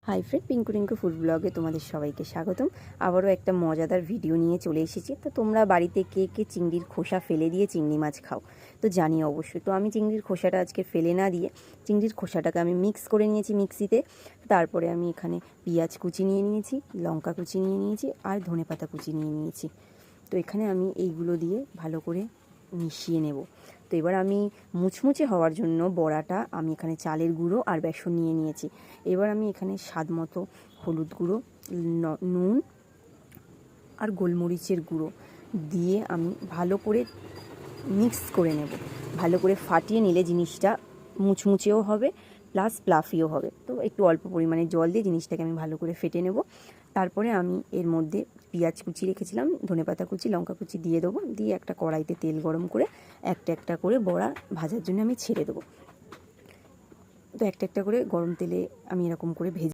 Hi friend, Pinku Rinku food ব্লগে তোমাদের সবাইকে স্বাগতম। আবারও একটা মজাদার ভিডিও নিয়ে চলে এসেছি। তো তোমরা বাড়িতে কে কে চিংড়ির খোসা ফেলে দিয়ে চিংড়ি মাছ খাও তো জানি অবশ্যই। তো আমি চিংড়ির খোসাটা আজকে ফেলে না দিয়ে চিংড়ির খোসাটাকে আমি মিক্স করে নিয়েছি মিক্সিতে। তারপরে আমি এখানে পেঁয়াজ কুচি নিয়ে নিয়েছি, লঙ্কা কুচি নিয়ে নিয়েছি আর ধনেপাতা কুচি নিয়ে নিয়েছি। তো এখানে আমি এইগুলো দিয়ে ভালো করে মিশিয়ে নেব। তো এবার আমি মুচমুচে হওয়ার জন্য বড়াটা আমি এখানে চালের গুঁড়ো আর বেসন নিয়ে নিয়েছি। এবার আমি এখানে স্বাদ মতো হলুদ গুঁড়ো, নুন আর গোলমরিচের গুঁড়ো দিয়ে আমি ভালো করে মিক্স করে নেব। ভালো করে ফাটিয়ে নিলে জিনিসটা মুচমুচেও হবে প্লাস প্লাফিও হবে। তো একটু অল্প পরিমাণে জল দিয়ে জিনিসটাকে আমি ভালো করে ফেটে নেব। তারপরে আমি এর মধ্যে পেঁয়াজ কুচি রেখেছিলাম, ধনেপাতা কুচি, লঙ্কা কুচি দিয়ে দেবো। দিয়ে একটা কড়াইতে তেল গরম করে একটা একটা করে বড়া ভাজার জন্য আমি ছেড়ে দেবো। তো একটা একটা করে গরম তেলে আমি এরকম করে ভেজে